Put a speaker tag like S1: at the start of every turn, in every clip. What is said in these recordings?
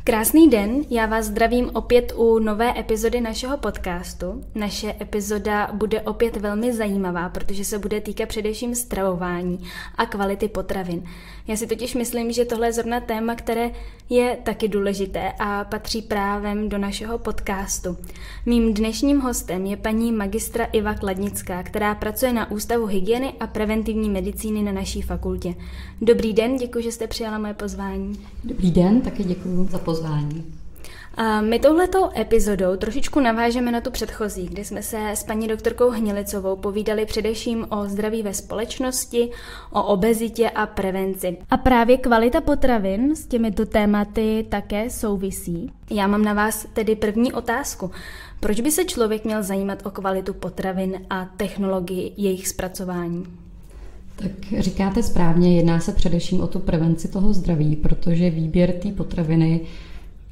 S1: Krásný den, já vás zdravím opět u nové epizody našeho podcastu. Naše epizoda bude opět velmi zajímavá, protože se bude týkat především stravování a kvality potravin. Já si totiž myslím, že tohle je zrovna téma, které je taky důležité a patří právem do našeho podcastu. Mým dnešním hostem je paní magistra Iva Kladnická, která pracuje na Ústavu hygieny a preventivní medicíny na naší fakultě. Dobrý den, děkuji, že jste přijala moje pozvání.
S2: Dobrý den, taky děkuji za pozvání.
S1: My touhletou epizodou trošičku navážeme na tu předchozí, kde jsme se s paní doktorkou Hnilicovou povídali především o zdraví ve společnosti, o obezitě a prevenci. A právě kvalita potravin s těmito tématy také souvisí. Já mám na vás tedy první otázku. Proč by se člověk měl zajímat o kvalitu potravin a technologii jejich zpracování?
S2: Tak říkáte správně, jedná se především o tu prevenci toho zdraví, protože výběr té potraviny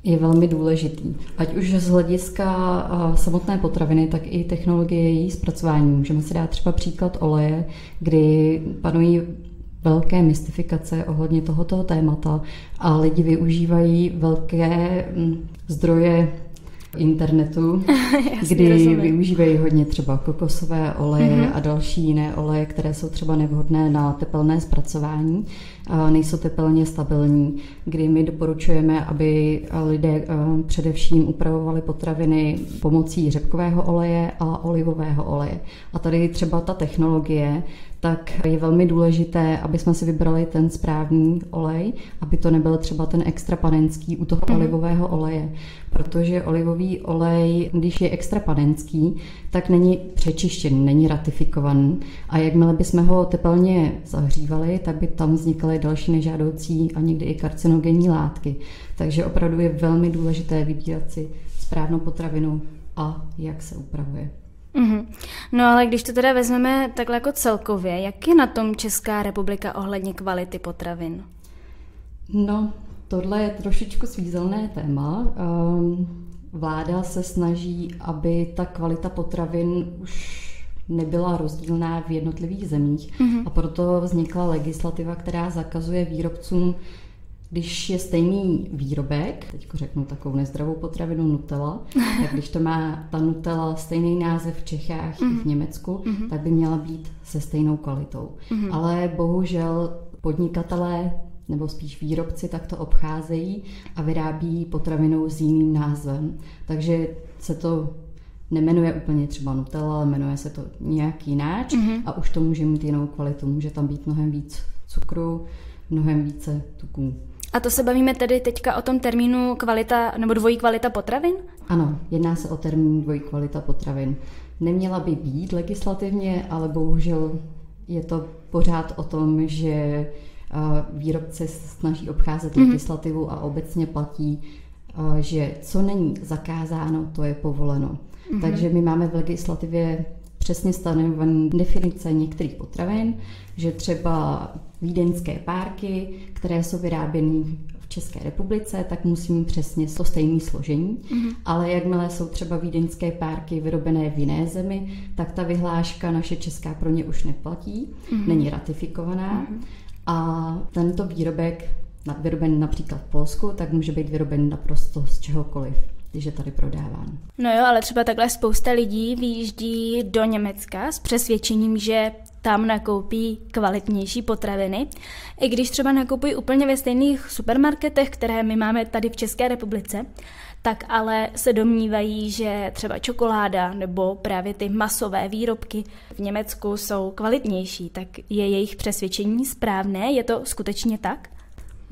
S2: je velmi důležitý. Ať už z hlediska samotné potraviny, tak i technologie její zpracování. Můžeme si dát třeba příklad oleje, kdy panují velké mystifikace ohledně tohoto témata a lidi využívají velké zdroje internetu, kdy využívají hodně třeba kokosové oleje a další jiné oleje, které jsou třeba nevhodné na tepelné zpracování, nejsou tepelně stabilní, kdy my doporučujeme, aby lidé především upravovali potraviny pomocí řepkového oleje a olivového oleje. A tady třeba ta technologie, tak je velmi důležité, aby jsme si vybrali ten správný olej, aby to nebyl třeba ten extra panenský u toho olivového oleje. Protože olivový olej, když je extra panenský, tak není přečištěný, není ratifikovaný. A jakmile bychom ho tepelně zahřívali, tak by tam vznikaly další nežádoucí a někdy i karcinogenní látky. Takže opravdu je velmi důležité vybírat si správnou potravinu a jak se upravuje.
S1: No ale když to teda vezmeme takhle jako celkově, jak je na tom Česká republika ohledně kvality potravin?
S2: No, tohle je trošičku svízelné téma. Vláda se snaží, aby ta kvalita potravin už nebyla rozdílná v jednotlivých zemích a proto vznikla legislativa, která zakazuje výrobcům, když je stejný výrobek, teďko řeknu takovou nezdravou potravinu Nutella, tak když to má ta Nutella stejný název v Čechách i v Německu, tak by měla být se stejnou kvalitou. Ale bohužel podnikatelé nebo spíš výrobci tak to obcházejí a vyrábí potravinu s jiným názvem. Takže se to nemenuje úplně třeba Nutella, ale jmenuje se to nějak jináč a už to může mít jinou kvalitu. Může tam být mnohem víc cukru, mnohem více tuků.
S1: A to se bavíme tedy teďka o tom termínu kvalita nebo dvojí kvalita potravin?
S2: Ano, jedná se o termín dvojí kvalita potravin. Neměla by být legislativně, ale bohužel je to pořád o tom, že výrobci se snaží obcházet legislativu a obecně platí, že co není zakázáno, to je povoleno. Takže my máme v legislativě přesně stanovené definice některých potravin, že třeba vídeňské párky, které jsou vyráběny v České republice, tak musí mít přesně to stejné složení, ale jakmile jsou třeba vídeňské párky vyrobené v jiné zemi, tak ta vyhláška naše česká pro ně už neplatí, není ratifikovaná a tento výrobek vyrobený například v Polsku, tak může být vyrobený naprosto z čehokoliv, když je tady prodáván.
S1: No jo, ale třeba takhle spousta lidí vyjíždí do Německa s přesvědčením, že tam nakoupí kvalitnější potraviny, i když třeba nakupují úplně ve stejných supermarketech, které my máme tady v České republice, tak ale se domnívají, že třeba čokoláda nebo právě ty masové výrobky v Německu jsou kvalitnější. Tak je jejich přesvědčení správné? Je to skutečně tak?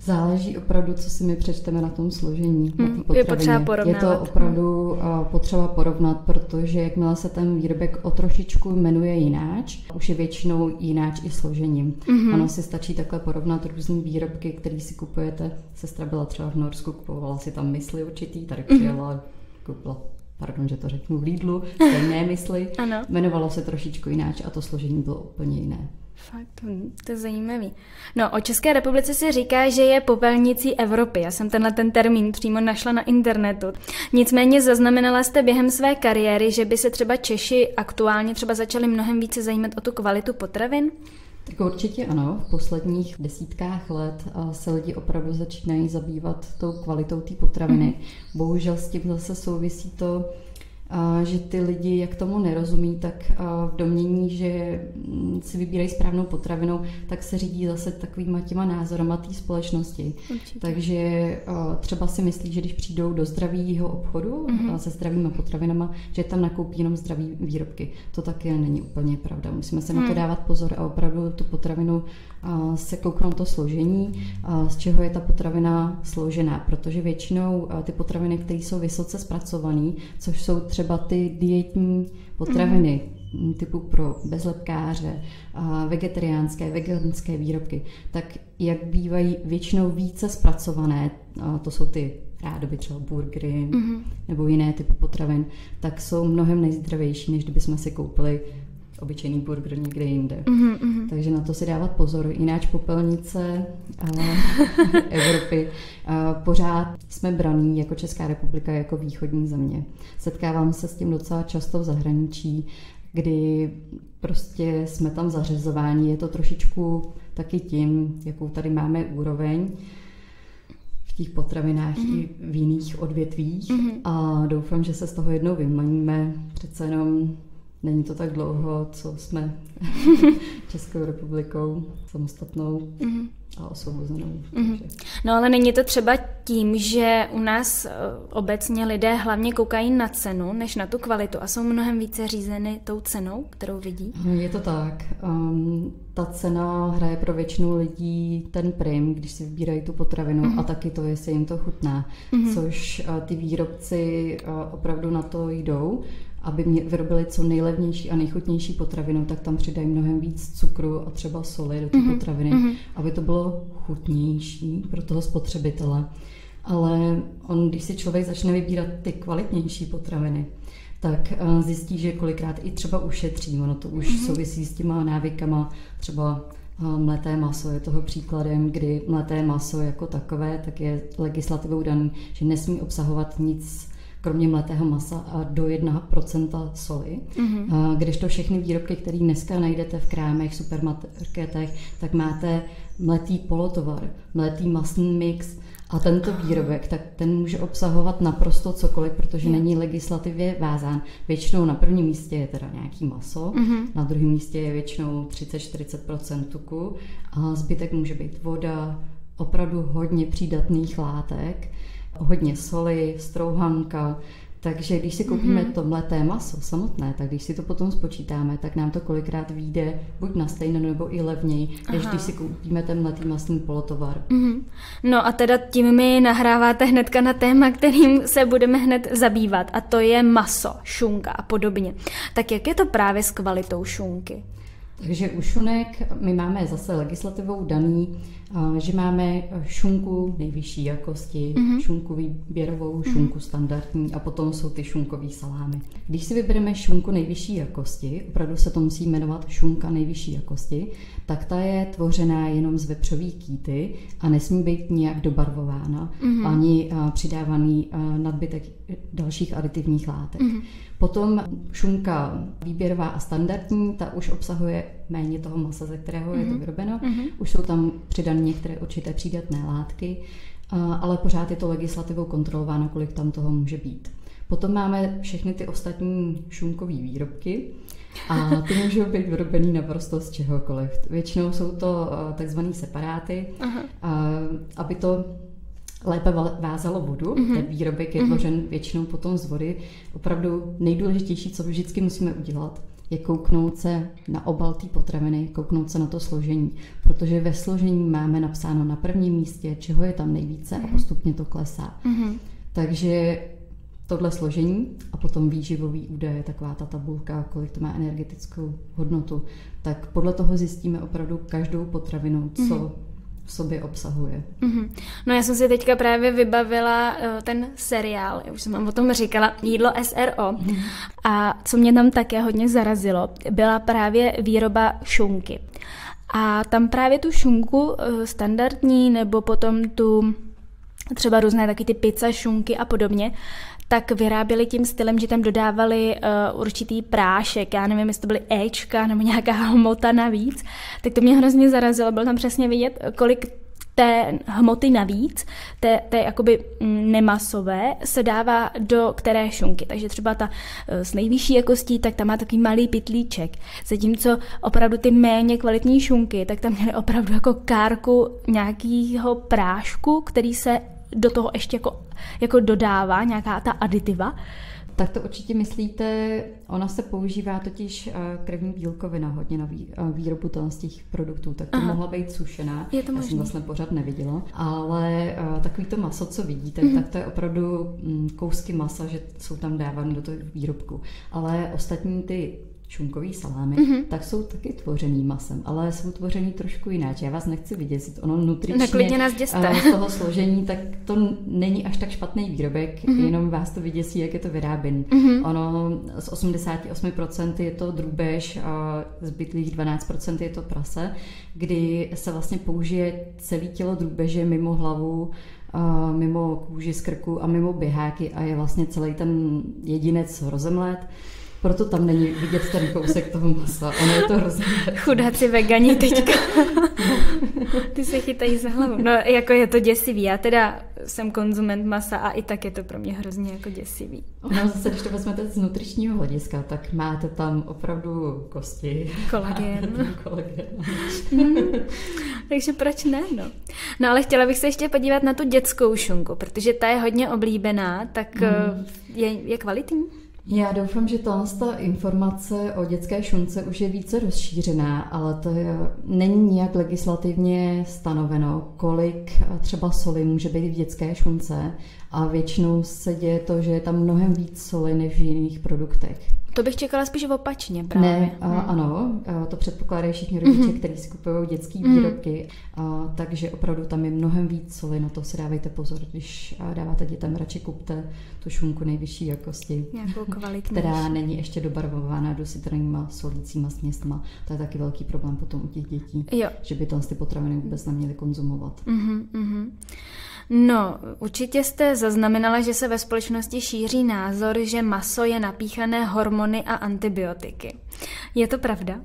S2: Záleží opravdu, co si my přečteme na tom složení.
S1: Je potřeba porovnat.
S2: Je to opravdu potřeba porovnat, protože jakmile se ten výrobek o trošičku jmenuje jináč, už je většinou jináč i složením. Ono si stačí takhle porovnat různý výrobky, které si kupujete. Sestra byla třeba v Norsku, kupovala si tam mysli určitý, tady přijela, koupila, pardon, že to řeknu, v Lidlu, stejné mysli. Jmenovalo se trošičku jináč a to složení bylo úplně jiné.
S1: Fakt, to je zajímavý. No, o České republice se říká, že je popelnicí Evropy. Já jsem ten termín přímo našla na internetu. Nicméně zaznamenala jste během své kariéry, že by se třeba Češi aktuálně třeba začali mnohem více zajímat o tu kvalitu potravin?
S2: Tak určitě ano, v posledních desítkách let se lidi opravdu začínají zabývat tou kvalitou té potraviny. Bohužel s tím zase souvisí to, že ty lidi, jak tomu nerozumí, tak v domnění, že si vybírají správnou potravinou, tak se řídí zase takovýma těma názorama té společnosti.
S1: Určitě.
S2: Takže třeba si myslí, že když přijdou do zdravého obchodu se zdravýma potravinama, že tam nakoupí jenom zdraví výrobky. To taky není úplně pravda. Musíme se na to dávat pozor a opravdu tu potravinu se kouknout to složení, z čeho je ta potravina složená, protože většinou ty potraviny, které jsou vysoce zpracované, což jsou třeba ty dietní potraviny typu pro bezlepkáře, vegetariánské, veganské výrobky, tak jak bývají většinou více zpracované, to jsou ty rádoby třeba burgery nebo jiné typy potravin, tak jsou mnohem nejzdravější, než kdybychom si koupili obyčejný burger někde jinde. Takže na to si dávat pozor. Jináč popelnice Evropy pořád jsme braní jako Česká republika, jako východní země. Setkávám se s tím docela často v zahraničí, kdy prostě jsme tam zařazováni. Je to trošičku taky tím, jakou tady máme úroveň v těch potravinách i v jiných odvětvích a doufám, že se z toho jednou vymaníme. Přece jenom není to tak dlouho, co jsme Českou republikou samostatnou a osvobozenou.
S1: No ale není to třeba tím, že u nás obecně lidé hlavně koukají na cenu, než na tu kvalitu a jsou mnohem více řízeny tou cenou, kterou vidí?
S2: Je to tak. Ta cena hraje pro většinu lidí ten prim, když si vybírají tu potravinu a taky to, jestli jim to chutná. Což ty výrobci opravdu na to jdou, aby vyrobili co nejlevnější a nejchutnější potravinu, tak tam přidají mnohem víc cukru a třeba soli do té potraviny, aby to bylo chutnější pro toho spotřebitele. Ale když si člověk začne vybírat ty kvalitnější potraviny, tak zjistí, že kolikrát i třeba ušetří. Ono to už souvisí s těma návykama, třeba mleté maso je toho příkladem, kdy mleté maso jako takové, tak je legislativou daný, že nesmí obsahovat nic kromě mletého masa a do 1% soli. Když to všechny výrobky, které dneska najdete v krámech, supermarketech, tak máte mletý polotovar, mletý masný mix a tento výrobek, tak ten může obsahovat naprosto cokoliv, protože není legislativě vázán. Většinou na prvním místě je teda nějaký maso, na druhém místě je většinou 30-40% tuku a zbytek může být voda, opravdu hodně přídatných látek, hodně soli, strouhanka, takže když si koupíme to mleté maso samotné, tak když si to potom spočítáme, tak nám to kolikrát vyjde buď na stejno nebo i levněji, než když si koupíme ten mletý masný polotovar.
S1: No a teda tím mi nahráváte hnedka na téma, kterým se budeme hned zabývat, a to je maso, šunka a podobně. Tak jak je to právě s kvalitou šunky?
S2: Takže u šunek my máme zase legislativou daný, že máme šunku nejvyšší jakosti, šunku výběrovou, šunku standardní a potom jsou ty šunkové salámy. Když si vybereme šunku nejvyšší jakosti, opravdu se to musí jmenovat šunka nejvyšší jakosti, tak ta je tvořená jenom z vepřové kýty a nesmí být nijak dobarvována, ani přidávaný nadbytek dalších aditivních látek. Potom šunka výběrová a standardní, ta už obsahuje méně toho masa, ze kterého je to vyrobeno. Už jsou tam přidané některé určité přídatné látky, ale pořád je to legislativou kontrolováno, kolik tam toho může být. Potom máme všechny ty ostatní šunkové výrobky a ty můžou být vyrobený naprosto z čehokoliv. Většinou jsou to takzvané separáty, aby to lépe vázalo vodu. Ten výrobek je tvořen většinou potom z vody. Opravdu nejdůležitější, co vždycky musíme udělat, je kouknout se na obal té potraviny, kouknout se na to složení, protože ve složení máme napsáno na prvním místě, čeho je tam nejvíce a postupně to klesá. Takže tohle složení a potom výživový údaje, taková ta tabulka, kolik to má energetickou hodnotu, tak podle toho zjistíme opravdu každou potravinu, co v sobě obsahuje.
S1: No já jsem si teďka právě vybavila ten seriál, já už jsem vám o tom říkala, Jídlo SRO. A co mě tam také hodně zarazilo, byla právě výroba šunky. A tam právě tu šunku standardní nebo potom tu třeba různé taky ty pizza, šunky a podobně, tak vyráběli tím stylem, že tam dodávali určitý prášek, já nevím, jestli to byly éčka nebo nějaká hmota navíc, tak to mě hrozně zarazilo, bylo tam přesně vidět, kolik té hmoty navíc, té jakoby nemasové, se dává do které šunky. Takže třeba ta s nejvyšší jakostí, tak tam má takový malý pytlíček. Zatímco opravdu ty méně kvalitní šunky, tak tam měly opravdu jako kárku nějakého prášku, který se do toho ještě jako dodává, nějaká ta aditiva.
S2: Tak to určitě myslíte, ona se používá totiž krevní bílkovina hodně na výrobu z těch produktů, tak to mohla být sušená.
S1: Je to
S2: já
S1: možný.
S2: jsem vlastně pořád neviděla, ale takový to maso, co vidíte, tak to je opravdu kousky masa, že jsou tam dávány do toho výrobku. Ale ostatní ty šunkový salámy, tak jsou taky tvořený masem, ale jsou tvořený trošku jinak. Já vás nechci vyděsit, ono nutričně z toho složení, tak to není až tak špatný výrobek, jenom vás to vyděsí, jak je to vyráběný. Ono z 88% je to drůbež a zbytlých 12% je to prase, kdy se vlastně použije celé tělo drůbeže mimo hlavu, mimo kůži z krku a mimo běháky a je vlastně celý ten jedinec rozemlet. Proto tam není vidět ten kousek toho masa. Ono je to hrozně.
S1: Chudáci vegani teďka. Ty se chytají za hlavu. No, jako je to děsivý. Já teda jsem konzument masa a i tak je to pro mě hrozně jako děsivý.
S2: No zase, když to vezmete z nutričního hlediska, tak máte tam opravdu kosti.
S1: Kolagén. Takže proč ne, no. No ale chtěla bych se ještě podívat na tu dětskou šunku, protože ta je hodně oblíbená, tak je kvalitní?
S2: Já doufám, že ta informace o dětské šunce už je více rozšířená, ale to není nijak legislativně stanoveno, kolik třeba soli může být v dětské šunce a většinou se děje to, že je tam mnohem víc soli než v jiných produktech.
S1: To bych čekala spíš opačně právě.
S2: Ne, ano, to předpokládají všichni rodiče, kteří si kupují dětské výrobky, takže opravdu tam je mnohem víc soli, na to si dávejte pozor, když dáváte dětem, radši kupte tu šunku nejvyšší jakosti,
S1: nějakou kvalitnější,
S2: která není ještě dobarvována dosytrnýma solícíma směsma. To je taky velký problém potom u těch dětí, že by ty potraviny vůbec neměly konzumovat.
S1: No, určitě jste zaznamenala, že se ve společnosti šíří názor, že maso je napíchané hormony a antibiotiky. Je to pravda?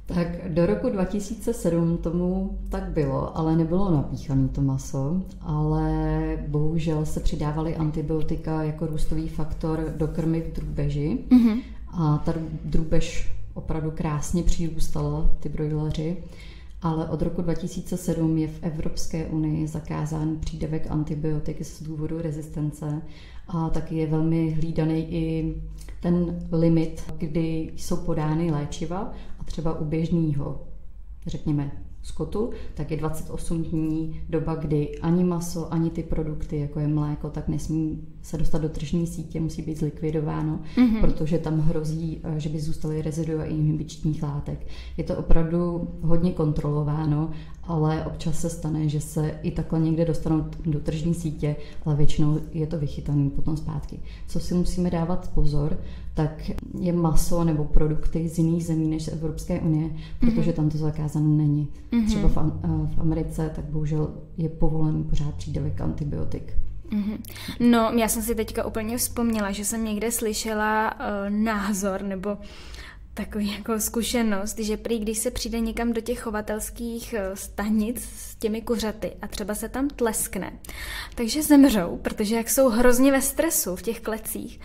S2: Tak do roku 2007 tomu tak bylo, ale nebylo napíchané to maso, ale bohužel se přidávaly antibiotika jako růstový faktor do krmiv drůbeži a ta drůbež opravdu krásně přirůstala, ty brojleři. Ale od roku 2007 je v Evropské unii zakázán přídavek antibiotik z důvodu rezistence a taky je velmi hlídaný i ten limit, kdy jsou podány léčiva a třeba u běžného, řekněme, skotu, tak je 28 dní doba, kdy ani maso, ani ty produkty, jako je mléko, tak nesmí se dostat do tržní sítě, musí být zlikvidováno, protože tam hrozí, že by zůstaly rezidua inhibičních látek. Je to opravdu hodně kontrolováno, ale občas se stane, že se i takhle někde dostanou do tržní sítě, ale většinou je to vychytané potom zpátky. Co si musíme dávat pozor, tak je maso nebo produkty z jiných zemí než z Evropské unie, protože tam to zakázané není. Třeba v Americe, tak bohužel je povolený pořád přídavek antibiotik.
S1: No, já jsem si teďka úplně vzpomněla, že jsem někde slyšela názor nebo takový jako zkušenost, že prý, když se přijde někam do těch chovatelských stanic s těmi kuřaty a třeba se tam tleskne, takže zemřou, protože jak jsou hrozně ve stresu v těch klecích,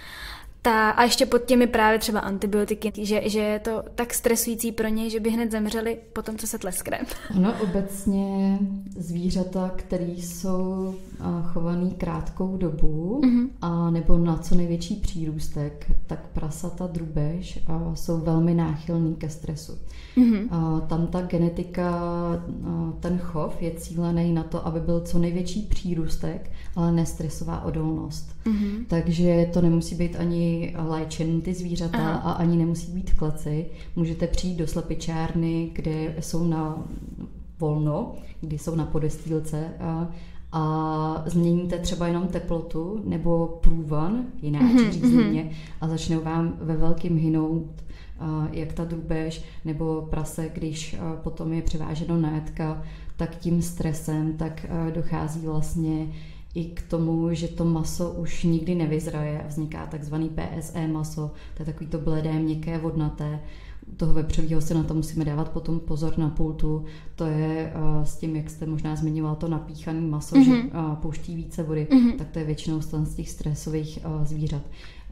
S1: a ještě pod těmi právě třeba antibiotiky, že je to tak stresující pro ně, že by hned zemřeli po tom, co se tleskne.
S2: Ono obecně zvířata, které jsou chovaný krátkou dobu a nebo na co největší přírůstek, tak prasata, drůbež jsou velmi náchylný ke stresu. Tam ta genetika, ten chov je cílený na to, aby byl co největší přírůstek, ale nestresová odolnost. Takže to nemusí být ani léčený ty zvířata a ani nemusí být v kleci. Můžete přijít do slepičárny, kde jsou na volno, kdy jsou na podestýlce a změníte třeba jenom teplotu nebo průvan, jináč řízlině, a začnou vám ve velkým hynout jak ta drůbež nebo prase, když potom je převáženo na jatka, tak tím stresem tak dochází vlastně i k tomu, že to maso už nikdy nevyzraje a vzniká takzvaný PSE maso, to je takový to bledé, měkké, vodnaté. U toho vepřového se na to musíme dávat potom pozor na pultu. To je s tím, jak jste možná zmiňoval, to napíchané maso, že pouští více vody, tak to je většinou z těch stresových zvířat.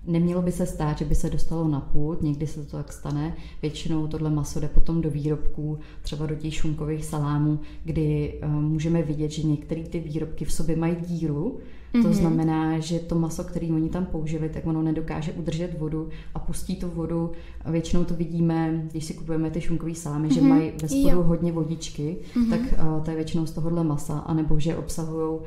S2: Nemělo by se stát, že by se dostalo na pult, někdy se to tak stane. Většinou tohle maso jde potom do výrobků, třeba do těch šunkových salámů, kdy můžeme vidět, že některé ty výrobky v sobě mají díru. To znamená, že to maso, které oni tam použili, tak ono nedokáže udržet vodu a pustí tu vodu. Většinou to vidíme, když si kupujeme ty šunkový salámy, že mají ve spodu hodně vodičky, tak to je většinou z tohohle masa, anebo že obsahují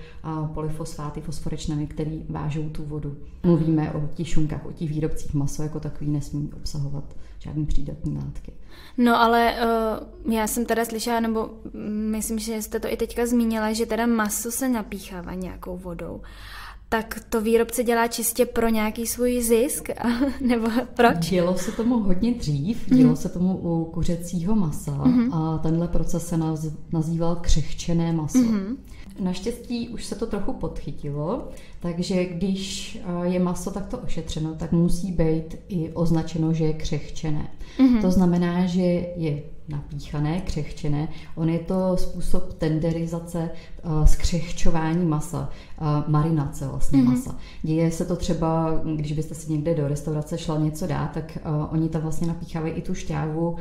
S2: polyfosfáty, fosforečnany, které vážou tu vodu. Mluvíme o těch šunkách, o těch výrobcích maso jako takový nesmí obsahovat žádný přídatný látky.
S1: No ale já jsem teda slyšela, nebo myslím, že jste to i teďka zmínila, že teda maso se napíchává nějakou vodou. Tak to výrobce dělá čistě pro nějaký svůj zisk? Nebo proč?
S2: Dělo se tomu hodně dřív, dělo se tomu u kuřecího masa a tenhle proces se nazýval křehčené maso. Naštěstí už se to trochu podchytilo, takže když je maso takto ošetřeno, tak musí být i označeno, že je křehčené. To znamená, že je napíchané, křehčené. On je to způsob tenderizace, zkřehčování masa, marinace vlastně masa. Děje se to třeba, když byste si někde do restaurace šla něco dát, tak oni tam vlastně napíchávají i tu šťávu,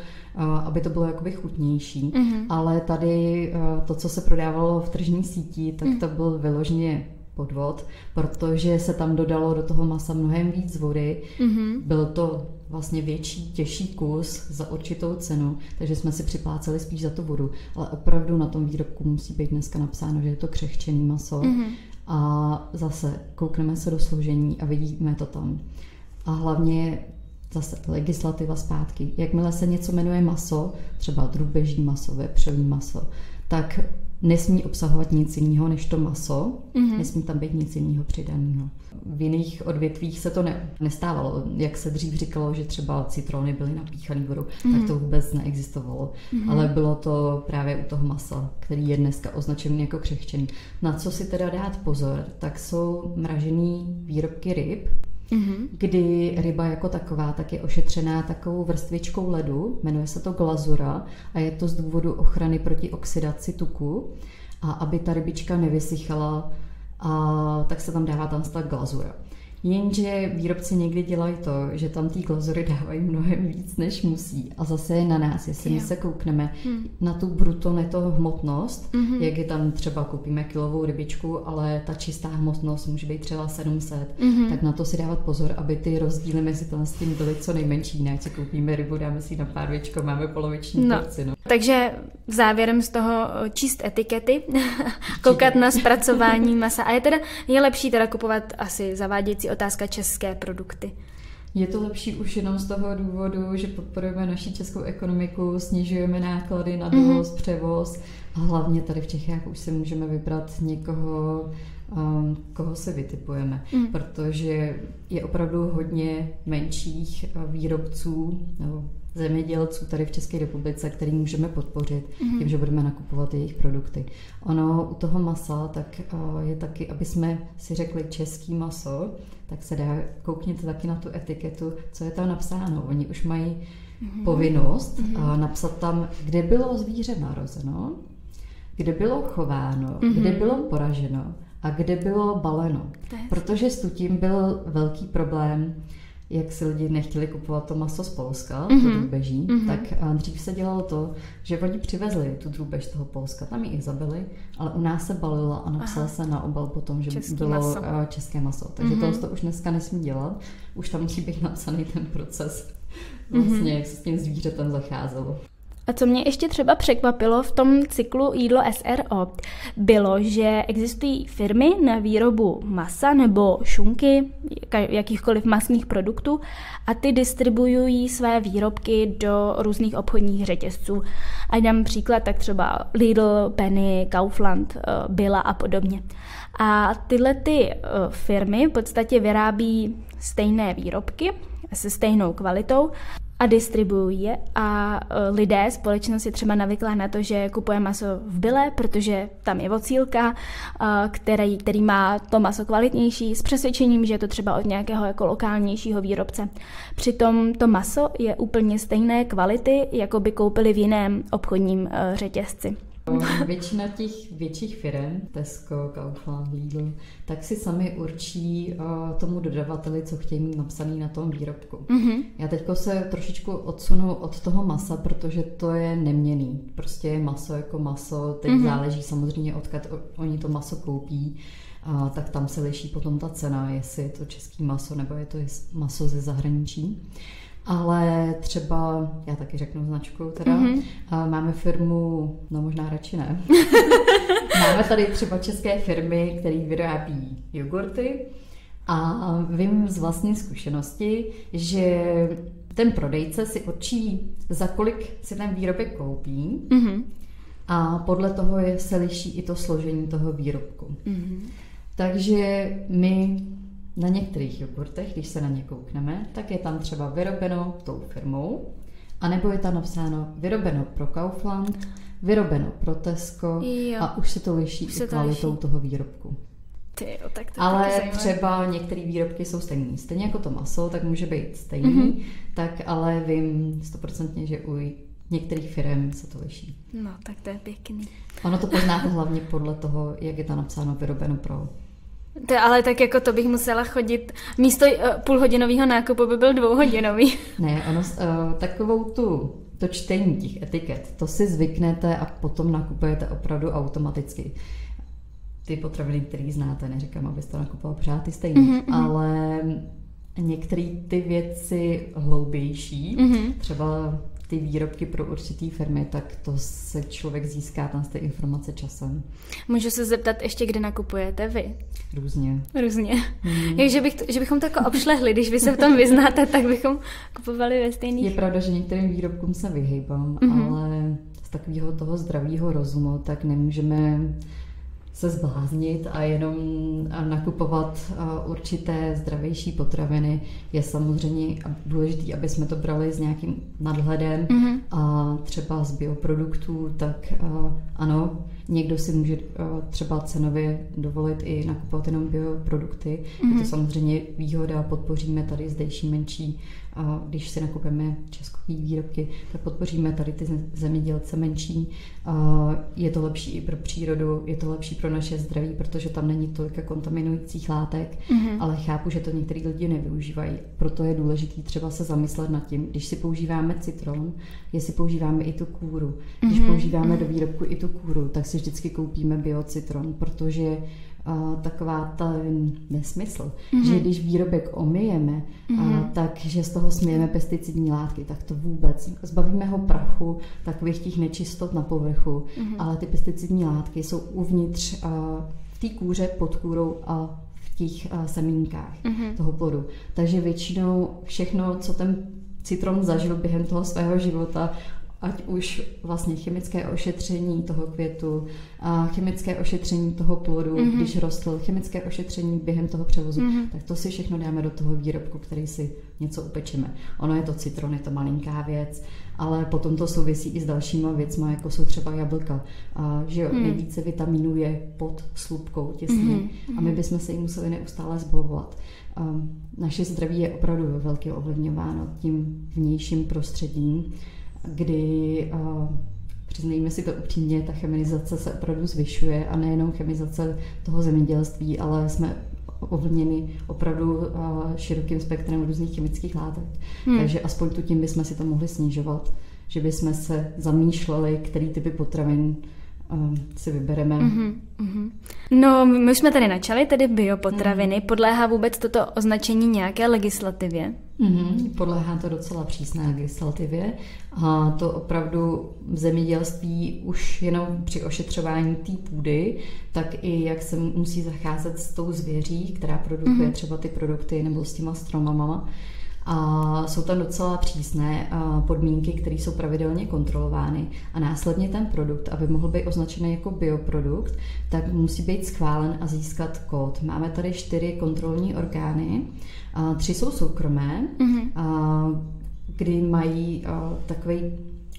S2: aby to bylo jakoby chutnější. Ale tady to, co se prodávalo v tržní síti, tak to byl vyloženě podvod, protože se tam dodalo do toho masa mnohem víc vody. Byl to vlastně větší, těžší kus za určitou cenu, takže jsme si připláceli spíš za tu vodu. Ale opravdu na tom výrobku musí být dneska napsáno, že je to křehčený maso. A zase koukneme se do složení a vidíme to tam. A hlavně zase legislativa zpátky. Jakmile se něco jmenuje maso, třeba drůbeží maso, vepřový maso, tak nesmí obsahovat nic jiného než to maso, nesmí tam být nic jiného přidaného. V jiných odvětvích se to nestávalo. Jak se dřív říkalo, že třeba citrony byly napíchané vodou, tak to vůbec neexistovalo. Ale bylo to právě u toho masa, který je dneska označený jako křehčený. Na co si teda dát pozor, tak jsou mražený výrobky ryb, kdy ryba jako taková tak je ošetřená takovou vrstvičkou ledu, jmenuje se to glazura a je to z důvodu ochrany proti oxidaci tuku a aby ta rybička nevysychala, tak se tam dává tam glazura. Jenže výrobci někdy dělají to, že tam ty glazury dávají mnohem víc, než musí. A zase je na nás, jestli my se koukneme na tu bruto neto hmotnost, jak je tam třeba koupíme kilovou rybičku, ale ta čistá hmotnost může být třeba 700, tak na to si dávat pozor, aby ty rozdíly mezi tím byly co nejmenší. Ne, co koupíme rybu, dáme si na párvičko, máme poloviční porci. No.
S1: Takže závěrem z toho číst etikety, koukat na zpracování masa. A je lepší teda kupovat asi zavádějící otázka české produkty.
S2: Je to lepší už jenom z toho důvodu, že podporujeme naši českou ekonomiku, snižujeme náklady na dovoz, převoz a hlavně tady v Čechách už si můžeme vybrat někoho, koho se vytipujeme, protože je opravdu hodně menších výrobců nebo zemědělců tady v České republice, který můžeme podpořit tím, že budeme nakupovat jejich produkty. Ono u toho masa tak je taky, aby jsme si řekli český maso, tak se dá, koukněte taky na tu etiketu, co je tam napsáno. Oni už mají povinnost napsat tam, kde bylo zvíře narozeno, kde bylo chováno, kde bylo poraženo a kde bylo baleno. Protože s tím byl velký problém, jak si lidi nechtěli kupovat to maso z Polska, to drůbeží, tak dřív se dělalo to, že oni přivezli tu drůbež z toho Polska, tam ji i zabili, ale u nás se balila a napsala se na obal potom, že český bylo maso. České maso. Takže to už dneska nesmí dělat, už tam musí být napsaný ten proces, vlastně jak se s tím zvířetem zacházelo.
S1: A co mě ještě třeba překvapilo v tom cyklu Jídlo SRO, bylo, že existují firmy na výrobu masa nebo šunky, jakýchkoliv masných produktů a ty distribuují své výrobky do různých obchodních řetězců. A dám příklad, tak třeba Lidl, Penny, Kaufland, Billa a podobně. A tyhle ty firmy v podstatě vyrábí stejné výrobky se stejnou kvalitou, a distribuují je a lidé, společnost je třeba navyklá na to, že kupuje maso v Bille, protože tam je vocílka, který má to maso kvalitnější s přesvědčením, že je to třeba od nějakého jako lokálnějšího výrobce. Přitom to maso je úplně stejné kvality, jako by koupili v jiném obchodním řetězci.
S2: Většina těch větších firm, Tesco, Kaufland, Lidl, tak si sami určí tomu dodavateli, co chtějí mít napsaný na tom výrobku. Mm-hmm. Já teďko se trošičku odsunu od toho masa, protože to je neměnný. Prostě je maso jako maso, teď záleží samozřejmě, odkud oni to maso koupí, tak tam se liší potom ta cena, jestli je to český maso nebo je to maso ze zahraničí. Ale třeba, já taky řeknu značku teda, máme firmu, no možná radši ne, máme tady třeba české firmy, které vyrábí jogurty a vím z vlastní zkušenosti, že ten prodejce si určí, za kolik si ten výrobek koupí a podle toho se liší i to složení toho výrobku. Takže my na některých jogurtech, když se na ně koukneme, tak je tam třeba vyrobeno tou firmou, anebo je tam napsáno vyrobeno pro Kaufland, vyrobeno pro Tesco a už se to liší i kvalitou toho výrobku.
S1: Tak to
S2: ale třeba některé výrobky jsou stejný. Stejně jako to maso, tak může být stejný, tak ale vím 100%, že u některých firm se to liší.
S1: No, tak to je pěkný.
S2: Ono to poznáte hlavně podle toho, jak je tam napsáno vyrobeno pro.
S1: Ale tak jako to bych musela chodit, místo půlhodinového nákupu by byl 2hodinový.
S2: Ne, ono takovou to čtení těch etiket, to si zvyknete a potom nakupujete opravdu automaticky. Ty potraviny, které znáte, neříkám, abyste nakupoval pořád ty stejný, ale některé ty věci hloubější, třeba ty výrobky pro určitý firmy, tak to se člověk získá tam z té informace časem.
S1: Můžu se zeptat ještě, kde nakupujete vy?
S2: Různě.
S1: Že bychom to jako obšlehli, když vy se v tom vyznáte, tak bychom kupovali ve stejných.
S2: Je pravda, že některým výrobkům se vyhýbám, ale z takového toho zdravého rozumu tak nemůžeme se zbláznit a jenom nakupovat určité zdravější potraviny. Je samozřejmě důležité, aby jsme to brali s nějakým nadhledem a třeba z bioproduktů, tak ano, někdo si může třeba cenově dovolit i nakupovat jenom bioprodukty. Je to samozřejmě výhoda, podpoříme tady zdejší menší, když si nakupujeme české výrobky, tak podpoříme tady ty zemědělce menší. Je to lepší i pro přírodu, je to lepší pro naše zdraví, protože tam není tolik kontaminujících látek, ale chápu, že to některý lidi nevyužívají. Proto je důležité třeba se zamyslet nad tím, když si používáme citron, jestli používáme i tu kůru. Když používáme do výrobku i tu kůru, tak si vždycky koupíme biocitron, protože taková ten nesmysl, že když výrobek omyjeme, takže z toho smějeme pesticidní látky, tak to vůbec. Zbavíme ho prachu, takových těch nečistot na povrchu, ale ty pesticidní látky jsou uvnitř v té kůře, pod kůrou a v těch semínkách toho plodu. Takže většinou všechno, co ten citron zažil během toho svého života, ať už vlastně chemické ošetření toho květu, chemické ošetření toho plodu, když rostl, chemické ošetření během toho převozu, tak to si všechno dáme do toho výrobku, který si něco upečeme. Ono je to citron, je to malinká věc, ale potom to souvisí i s dalšíma věcma, jako jsou třeba jablka. Že jo, nejvíce vitamínů je pod slupkou těsně a my bychom se jí museli neustále zbavovat. Naše zdraví je opravdu velké ovlivňováno tím vnějším prostředím, kdy, přiznejme si to upřímně, ta chemizace se opravdu zvyšuje a nejenom chemizace toho zemědělství, ale jsme ovlivněni opravdu širokým spektrem různých chemických látek. Takže aspoň tu tím bychom si to mohli snižovat, že bychom se zamýšleli, který typy potravin si vybereme.
S1: No, my už jsme tady načali, tedy biopotraviny. Podléhá vůbec toto označení nějaké legislativě?
S2: Podléhá to docela přísné legislativě a to opravdu v zemědělství už jenom při ošetřování té půdy, tak i jak se musí zacházet s tou zvěří, která produkuje třeba ty produkty nebo s těma stromama. A jsou tam docela přísné podmínky, které jsou pravidelně kontrolovány a následně ten produkt, aby mohl být označený jako bioprodukt, tak musí být schválen a získat kód. Máme tady 4 kontrolní orgány, 3 jsou soukromé, kdy mají takový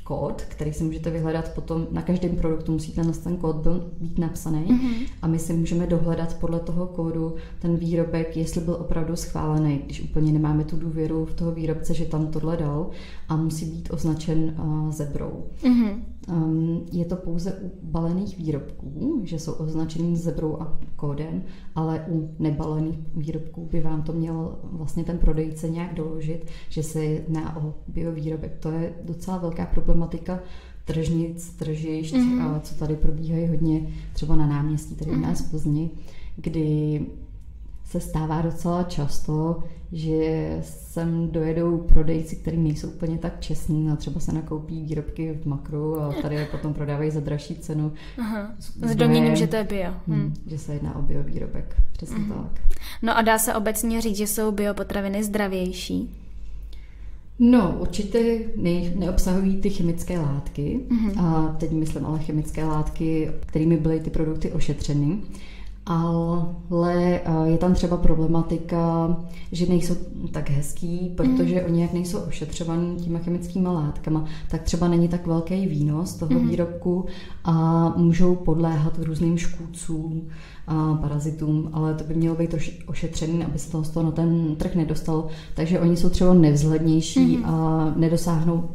S2: kód, který si můžete vyhledat potom, na každém produktu musí ten kód být napsaný a my si můžeme dohledat podle toho kódu ten výrobek, jestli byl opravdu schválený, když úplně nemáme tu důvěru v toho výrobce, že tam tohle dal a musí být označen zebrou. Je to pouze u balených výrobků, že jsou označený zebrou a kódem, ale u nebalených výrobků by vám to měl vlastně ten prodejce nějak doložit, že se jedná o biovýrobek. To je docela velká problematika tržnic, tržišť, co tady probíhají hodně třeba na náměstí, tady u nás v Plzni, kdy se stává docela často, že sem dojedou prodejci, kteří nejsou úplně tak čestní a třeba se nakoupí výrobky v Makru a tady je potom prodávají za dražší cenu.
S1: S domněním, že to je bio.
S2: Že se jedná o biovýrobek. Přesně tak.
S1: No a dá se obecně říct, že jsou biopotraviny zdravější?
S2: No, určitě neobsahují ty chemické látky. A teď myslím ale chemické látky, kterými byly ty produkty ošetřeny. Ale je tam třeba problematika, že nejsou tak hezký, protože oni jak nejsou ošetřovaný těma chemickýma látkama, tak třeba není tak velký výnos toho výrobku a můžou podléhat různým škůdcům a parazitům, ale to by mělo být ošetřený, aby se toho na ten trh nedostalo. Takže oni jsou třeba nevzhlednější a nedosáhnou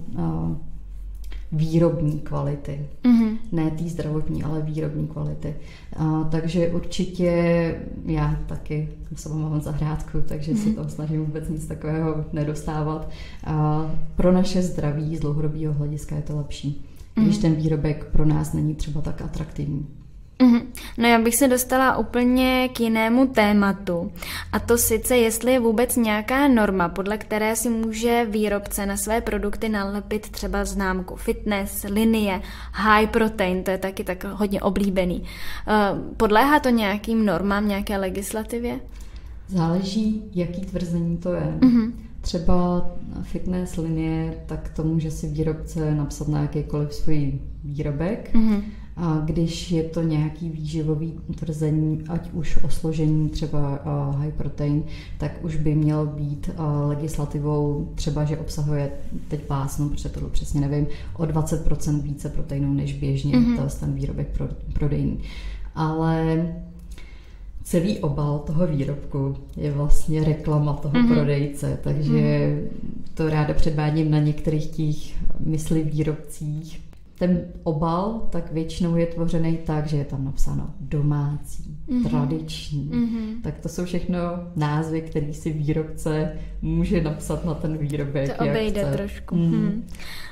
S2: výrobní kvality. Ne tý zdravotní, ale výrobní kvality. Takže určitě já taky sama mám zahrádku, takže se tam snažím vůbec nic takového nedostávat. Pro naše zdraví z dlouhodobého hlediska je to lepší, když ten výrobek pro nás není třeba tak atraktivní.
S1: No já bych se dostala úplně k jinému tématu, a to sice, jestli je vůbec nějaká norma, podle které si může výrobce na své produkty nalepit třeba známku fitness, linie, high protein, to je taky tak hodně oblíbený. Podléhá to nějakým normám, nějaké legislativě?
S2: Záleží, jaký tvrzení to je. Třeba fitness linie, tak to může si výrobce napsat na jakýkoliv svůj výrobek. A když je to nějaký výživový tvrzení, ať už o složení třeba high protein, tak už by mělo být legislativou třeba, že obsahuje, teď pásnu, protože tohle přesně nevím, o 20% více proteinů než běžně ten výrobek prodejný. Ale celý obal toho výrobku je vlastně reklama toho prodejce, takže to ráda předvádím na některých těch výrobcích. Ten obal tak většinou je tvořený tak, že je tam napsáno domácí, tradiční. Tak to jsou všechno názvy, které si výrobce může napsat na ten výrobek.
S1: To obejde trošku.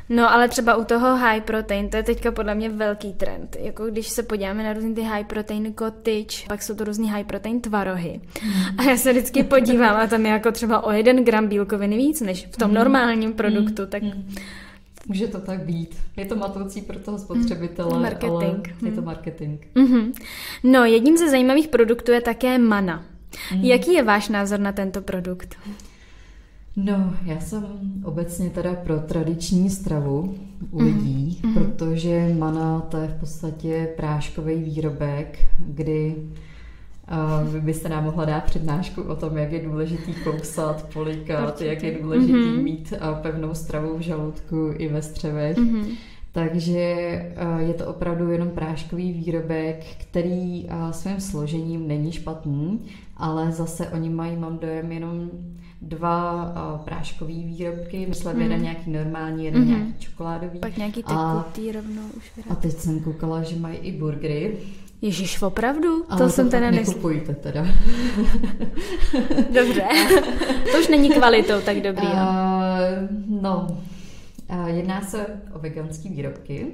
S1: No ale třeba u toho high protein, to je teďka podle mě velký trend. Jako když se podíváme na různý ty high protein cottage, pak jsou to různý high protein tvarohy. A já se vždycky podívám a tam je jako třeba o 1 gram bílkoviny víc, než v tom normálním produktu. Tak
S2: může to tak být. Je to matoucí pro toho spotřebitele,
S1: marketing.
S2: Ale je to marketing.
S1: No, jedním ze zajímavých produktů je také mana. Jaký je váš názor na tento produkt?
S2: No, já jsem obecně teda pro tradiční stravu u lidí, protože mana to je v podstatě práškový výrobek, kdy vy byste nám mohla dát přednášku o tom, jak je důležitý kousat, polikat, jak je důležitý mít pevnou stravu v žaludku i ve střevech. Takže je to opravdu jenom práškový výrobek, který svým složením není špatný, ale zase oni mají, mám dojem, jenom 2 práškový výrobky, myslím jeden nějaký normální, jeden nějaký čokoládový.
S1: Pak nějaký tekutý rovnou už vyrábí.
S2: A teď jsem koukala, že mají i burgery.
S1: Ježiš, opravdu?
S2: Ale to
S1: jsem teda
S2: nekupujte teda.
S1: Dobře, to už není kvalitou tak dobrý.
S2: Jedná se o veganské výrobky,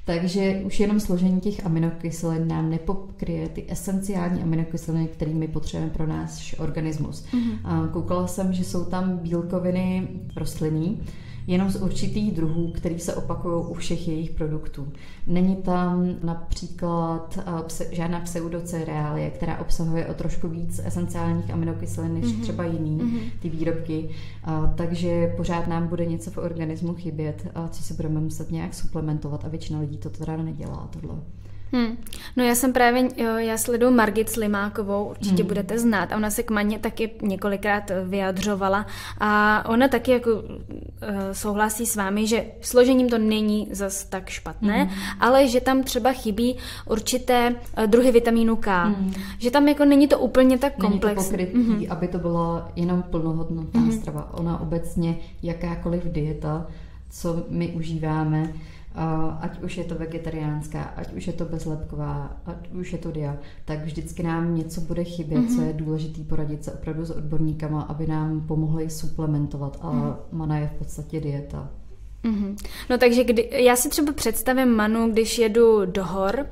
S2: takže už jenom složení těch aminokyselin nám nepokryje ty esenciální aminokyseliny, které my potřebujeme pro náš organismus. Koukala jsem, že jsou tam bílkoviny rostlinný, jenom z určitých druhů, které se opakují u všech jejich produktů. Není tam například žádná pseudocereálie, která obsahuje o trošku víc esenciálních aminokyselin než třeba jiný ty výrobky, takže pořád nám bude něco v organismu chybět, co si budeme muset nějak suplementovat a většina lidí to teda nedělá tohle.
S1: No já sleduju Margit Slimákovou, určitě budete znát, a ona se k Maně taky několikrát vyjadřovala a ona taky jako souhlasí s vámi, že složením to není zas tak špatné, ale že tam třeba chybí určité druhy vitamínu K, že tam jako není to úplně tak komplexní.
S2: Není to pokrytý, aby to byla jenom plnohodnotná strava. Ona obecně, jakákoliv dieta, co my užíváme, ať už je to vegetariánská, ať už je to bezlepková, ať už je to dia, tak vždycky nám něco bude chybět, co je důležitý poradit se opravdu s odborníkama, aby nám pomohli suplementovat, a Mana je v podstatě dieta.
S1: No takže já si třeba představím Manu, když jedu do hor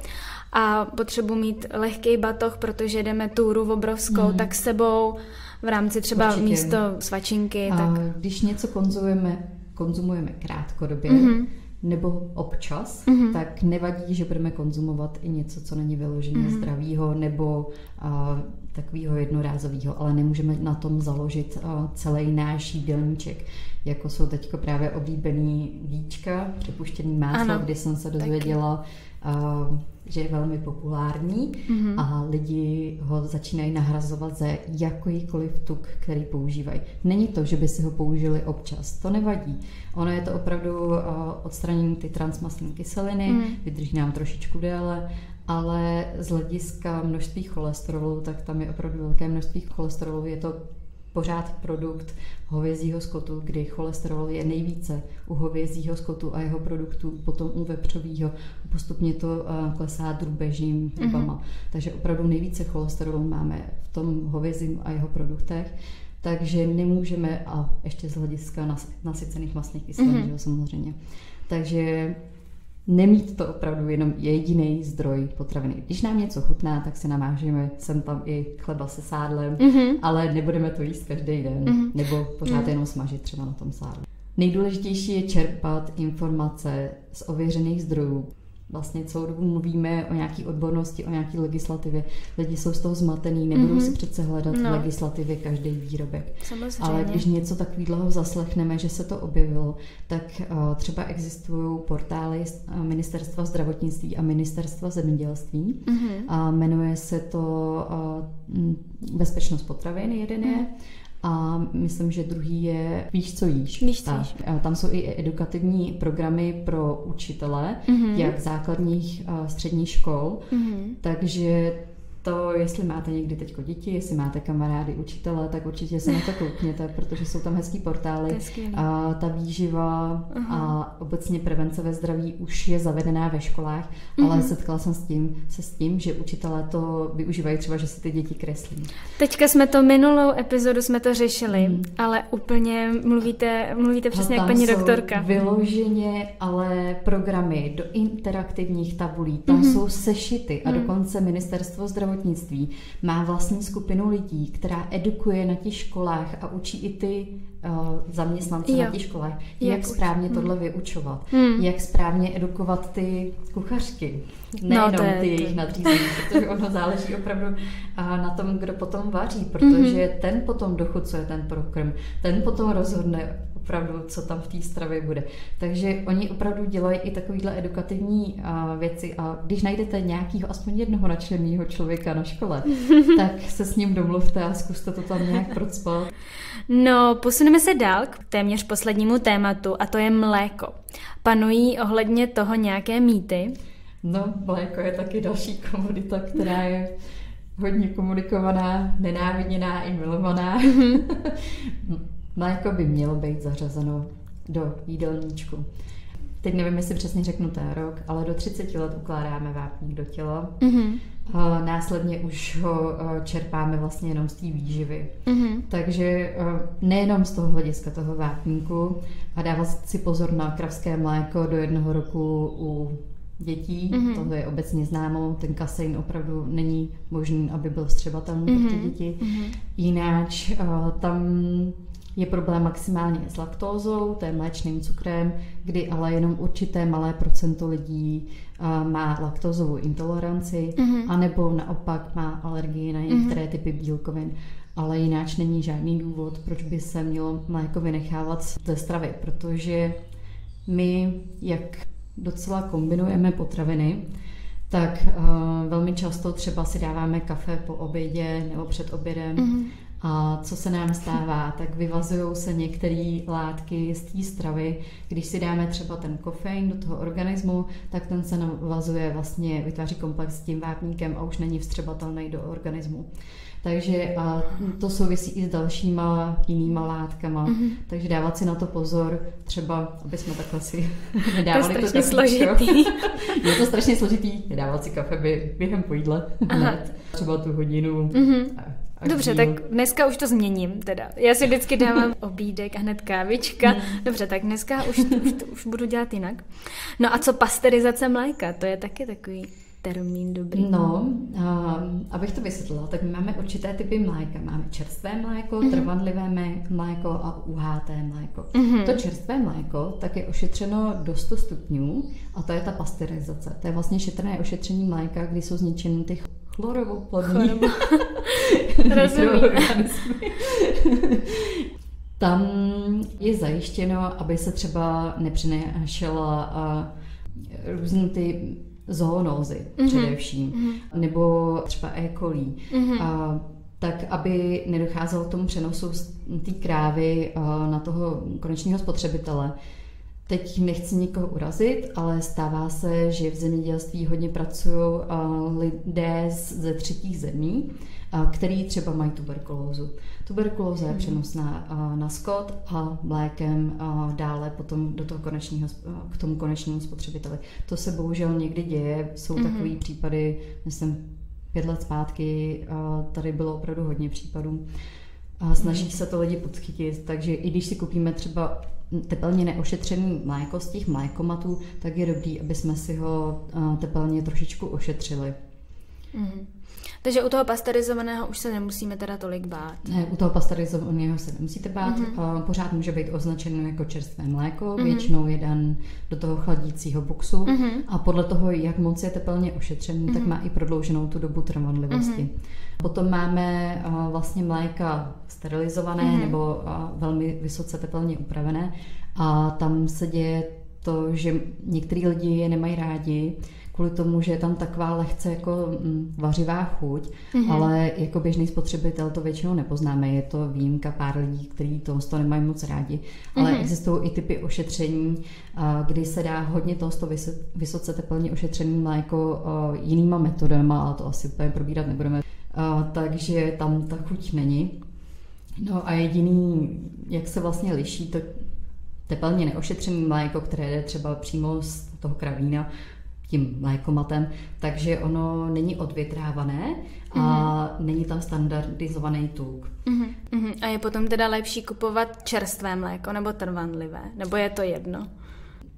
S1: a potřebuji mít lehký batoh, protože jdeme túru obrovskou, tak s sebou v rámci třeba místo svačinky. Tak...
S2: Když něco konzumujeme krátkodobě, nebo občas, tak nevadí, že budeme konzumovat i něco, co není vyloženě zdravýho nebo takového jednorázového, ale nemůžeme na tom založit celý náš jídelníček, jako jsou teďko právě oblíbený víčka, přepuštěný máslo, kdy jsem se dozvěděla, že je velmi populární a lidi ho začínají nahrazovat za jakýkoliv tuk, který používají. Není to, že by si ho použili občas, to nevadí. Ono je to opravdu odstranění ty transmastní kyseliny, vydrží nám trošičku déle, ale z hlediska množství cholesterolu, tak tam je opravdu velké množství cholesterolu, je to pořád produkt hovězího skotu, kdy cholesterol je nejvíce u hovězího skotu a jeho produktů, potom u vepřovýho, postupně to klesá drůbežím rybama. Takže opravdu nejvíce cholesterolu máme v tom hovězím a jeho produktech, takže nemůžeme, a ještě z hlediska nasycených mastných kyselin, samozřejmě. Takže nemít to opravdu jenom jediný zdroj potraviny. Když nám něco chutná, tak si namážeme sem tam i chleba se sádlem, ale nebudeme to jíst každý den, nebo pořád jenom smažit třeba na tom sádle. Nejdůležitější je čerpat informace z ověřených zdrojů. Vlastně celou dobu mluvíme o nějaké odbornosti, o nějaké legislativě. Lidi jsou z toho zmatený, nebudou si přece hledat v legislativě každý výrobek.
S1: Samozřejmě.
S2: Ale když něco takového zaslechneme, že se to objevilo, tak třeba existují portály Ministerstva zdravotnictví a Ministerstva zemědělství. A jmenuje se to Bezpečnost potravin, jeden je. A myslím, že druhý je Víš, co jíš. Tam jsou i edukativní programy pro učitele, jak základních středních škol, takže to, jestli máte někdy teďko děti, jestli máte kamarády učitele, tak určitě se na to koukněte, protože jsou tam hezký portály. A ta výživa a obecně prevence ve zdraví už je zavedená ve školách, ale setkala jsem se s tím, že učitelé to využívají třeba, že si ty děti kreslí.
S1: Teďka jsme to minulou epizodu jsme to řešili, ale úplně mluvíte přesně jak paní doktorka.
S2: Vyloženě, ale programy do interaktivních tabulí, tam jsou sešity a dokonce Ministerstvo zdravotnictví má vlastní skupinu lidí, která edukuje na těch školách a učí i ty zaměstnance na těch školách, jak správně tohle vyučovat, jak správně edukovat ty kuchařky, nejenom ty jejich nadřízené, protože ono záleží opravdu na tom, kdo potom vaří, protože ten potom dochucuje ten pokrm, ten potom rozhodne opravdu, co tam v té stravě bude. Takže oni opravdu dělají i takovýhle edukativní věci a když najdete nějakého aspoň jednoho nadšeného člověka na škole, tak se s ním domluvte a zkuste to tam nějak procpat.
S1: No, posuneme se dál k téměř poslednímu tématu a to je mléko. Panují ohledně toho nějaké mýty?
S2: No, mléko je taky další komodita, která je hodně komunikovaná, nenáviděná i milovaná. Mléko by mělo být zařazeno do jídelníčku. Teď nevím, jestli přesně řeknu ten rok, ale do 30 let ukládáme vápník do těla. Následně už ho čerpáme vlastně jenom z té výživy. Takže nejenom z toho hlediska toho vápníku a dávat si pozor na kravské mléko do 1 roku u dětí, tohle je obecně známo, ten kasein opravdu není možný, aby byl vstřebatelný pro ty děti. Jináč tam je problém maximálně s laktózou, to je mléčným cukrem, kdy ale jenom určité malé procento lidí má laktózovou intoleranci, anebo naopak má alergii na některé typy bílkovin. Ale jináč není žádný důvod, proč by se mělo mléko vynechávat ze stravy, protože my, jak docela kombinujeme potraviny, Tak velmi často třeba si dáváme kafe po obědě nebo před obědem. A co se nám stává, tak vyvazují se některé látky z té stravy. Když si dáme třeba ten kofein do toho organismu, tak ten se navazuje, vlastně vytváří komplex s tím vápníkem a už není vstřebatelný do organismu. Takže to souvisí i s dalšíma jinýma látkama. Takže dávat si na to pozor, třeba, aby jsme takhle si nedávali to strašně složitý. Je to strašně složitý, nedávat si kafe během po jídle, hned, třeba tu hodinu.
S1: Dobře, tak dneska už to změním teda. Já si vždycky dávám obídek a hned kávička. Dobře, tak dneska už budu dělat jinak. No a co pasterizace mléka? To je taky takový termín dobrý.
S2: No, abych to vysvětlila, tak my máme určité typy mléka. Máme čerstvé mléko, trvanlivé mléko a uháté mléko. To čerstvé mléko tak je ošetřeno do 100 stupňů a to je ta pasterizace. To je vlastně šetrné ošetření mléka, kdy jsou zničeny ty chlorovoplodní mikroorganismy. Tam je zajištěno, aby se třeba nepřinášela různý ty zoonózy především, nebo třeba E. coli, tak aby nedocházelo k tomu přenosu z té krávy na toho konečného spotřebitele. Teď nechci nikoho urazit, ale stává se, že v zemědělství hodně pracují lidé ze třetích zemí, který třeba mají tuberkulózu. Tuberkulóza je přenosná na skot a mlékem dále potom do toho k tomu konečnému spotřebiteli. To se bohužel někdy děje, jsou takový případy, myslím 5 let zpátky, tady bylo opravdu hodně případů. Snaží se to lidi podchytit, takže i když si koupíme třeba tepelně neošetřený mléko z těch mlékomatů, tak je dobrý, aby jsme si ho tepelně trošičku ošetřili.
S1: Takže u toho pasterizovaného už se nemusíme teda tolik bát.
S2: Ne, u toho pasterizovaného se nemusíte bát. Pořád může být označeno jako čerstvé mléko, většinou je dan do toho chladícího boxu a podle toho, jak moc je tepelně ošetřený, tak má i prodlouženou tu dobu trvanlivosti. Potom máme vlastně mléka sterilizované nebo velmi vysoce teplně upravené a tam se děje to, že některý lidi je nemají rádi, kvůli tomu, že je tam taková lehce jako vařivá chuť, ale jako běžný spotřebitel to většinou nepoznáme. Je to výjimka pár lidí, kteří to nemají moc rádi. Ale existují i typy ošetření, kdy se dá hodně toho vysoce teplně ošetřený mléko jinýma metodama, ale to asi úplně probírat nebudeme. Takže tam ta chuť není. No a jediný, jak se vlastně liší to tepelně neošetřený mléko, které jde třeba přímo z toho kravína, tím mlékomatem, takže ono není odvětrávané a není tam standardizovaný tuk.
S1: A je potom teda lepší kupovat čerstvé mléko nebo trvanlivé? Nebo je to jedno?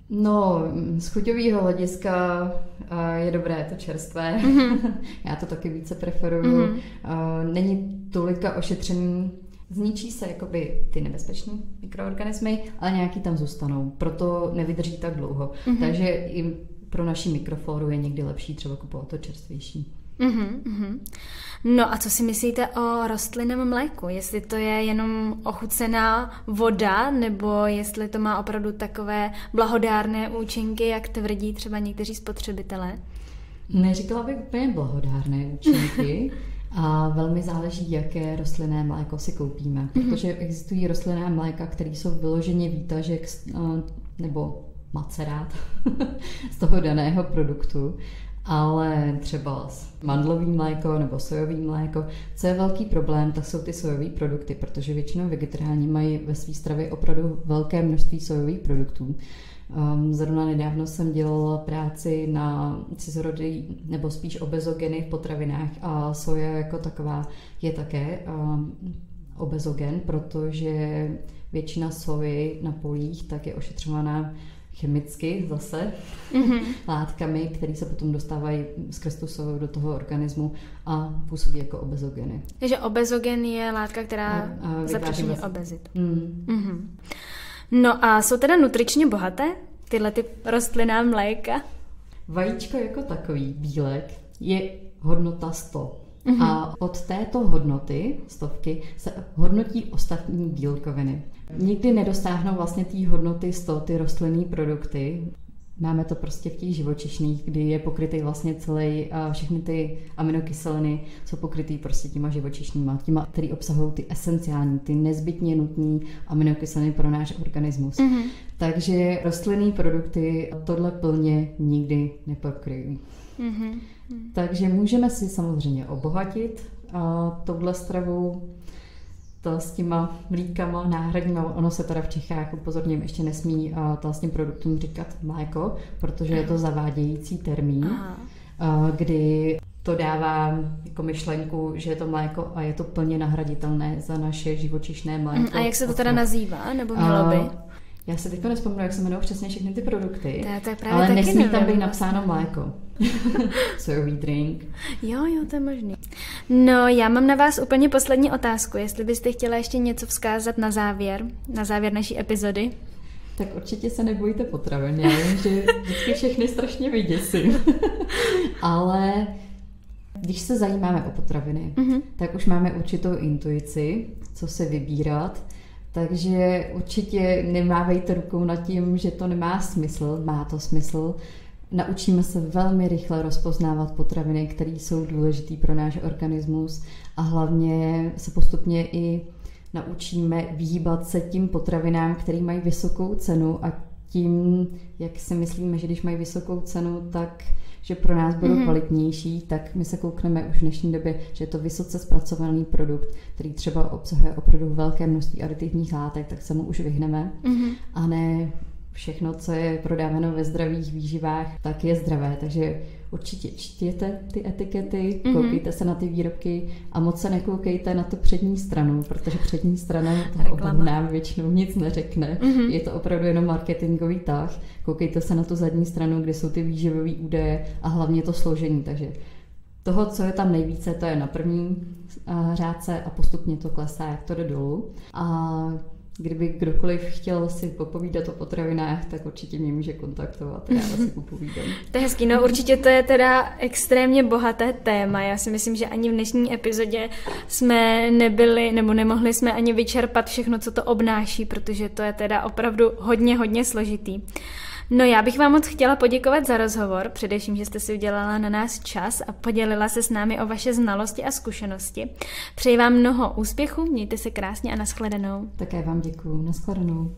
S2: No, z chuťového hlediska je dobré to čerstvé. Já to taky více preferuju. Není tolika ošetření, zničí se jakoby ty nebezpečné mikroorganismy, ale nějaký tam zůstanou. Proto nevydrží tak dlouho. Takže i pro naši mikroflóru je někdy lepší třeba kupovat to čerstvější.
S1: No a co si myslíte o rostlinném mléku? Jestli to je jenom ochucená voda, nebo jestli to má opravdu takové blahodárné účinky, jak tvrdí třeba někteří spotřebitelé?
S2: Neříkala bych úplně blahodárné účinky. A velmi záleží, jaké rostlinné mléko si koupíme. Protože existují rostlinná mléka, které jsou vyloženě výtažek nebo macerát z toho daného produktu, ale třeba mandlový mléko nebo sojový mléko. Co je velký problém, tak jsou ty sojové produkty, protože většinou vegetariáni mají ve své stravě opravdu velké množství sojových produktů. Zrovna nedávno jsem dělala práci na cizorody nebo spíš obezogeny v potravinách a soja jako taková je také obezogen, protože většina soji na polích tak je ošetřovaná chemicky zase látkami, které se potom dostávají skrz tu soju do toho organismu a působí jako obezogeny.
S1: Takže obezogen je látka, která zapříčiní obezitu. No a jsou teda nutričně bohaté tyhle ty rostlinná mléka?
S2: Vajíčko jako takový, bílek, je hodnota 100. A od této hodnoty, 100, se hodnotí ostatní bílkoviny. Nikdy nedostáhnou vlastně té hodnoty 100 ty rostlinné produkty. Máme to prostě v těch živočišných, kdy je pokrytý vlastně celý, všechny ty aminokyseliny jsou pokrytý prostě těma živočišnýma, těma, který obsahují ty esenciální, ty nezbytně nutné aminokyseliny pro náš organismus. Takže rostlinné produkty tohle plně nikdy nepokryjí. Takže můžeme si samozřejmě obohatit touhle stravou, to s těma mlíkama náhradníma, ono se teda v Čechách, upozorním, ještě nesmí to s tím produktům říkat mléko, protože je to zavádějící termín, kdy to dává jako myšlenku, že je to mléko a je to plně nahraditelné za naše živočišné mléko.
S1: A jak se to teda nazývá, nebo mělo by?
S2: Já se teďka nevzpomínám, jak se jmenují přesně všechny ty produkty,
S1: to je právě
S2: ale
S1: taky
S2: nesmí
S1: nevím.
S2: tam být napsáno mléko. Sojový drink.
S1: Jo, to je možný. No, já mám na vás úplně poslední otázku, jestli byste chtěla ještě něco vzkázat na závěr naší epizody.
S2: Tak určitě se nebojte potravin. Já vím, že vždycky všechny strašně vyděsím. Ale když se zajímáme o potraviny, tak už máme určitou intuici, co se vybírat. Takže určitě nemávejte rukou nad tím, že to nemá smysl. Má to smysl. Naučíme se velmi rychle rozpoznávat potraviny, které jsou důležité pro náš organismus a hlavně se postupně i naučíme vyhýbat se tím potravinám, které mají vysokou cenu a tím, jak si myslíme, že když mají vysokou cenu, tak že pro nás budou kvalitnější, tak my se koukneme už v dnešní době, že je to vysoce zpracovaný produkt, který třeba obsahuje opravdu velké množství aditivních látek, tak se mu už vyhneme. A ne všechno, co je prodáváno ve zdravých výživách, tak je zdravé. Takže určitě čtěte ty etikety, koukejte se na ty výrobky a moc se nekoukejte na tu přední stranu, protože přední strana toho nám většinou nic neřekne. Je to opravdu jenom marketingový tah. Koukejte se na tu zadní stranu, kde jsou ty výživové údaje a hlavně to složení. Takže toho, co je tam nejvíce, to je na první řádce a postupně to klesá, jak to jde dolů. A kdyby kdokoliv chtěl si popovídat o potravinách, tak určitě mě může kontaktovat a já si popovídám.
S1: To je hezký, no určitě to je teda extrémně bohaté téma. Já si myslím, že ani v dnešní epizodě jsme nebyli, nebo nemohli jsme ani vyčerpat všechno, co to obnáší, protože to je teda opravdu hodně složitý. No já bych vám moc chtěla poděkovat za rozhovor, především, že jste si udělala na nás čas a podělila se s námi o vaše znalosti a zkušenosti. Přeji vám mnoho úspěchů, mějte se krásně a nashledanou.
S2: Také vám děkuju, nashledanou.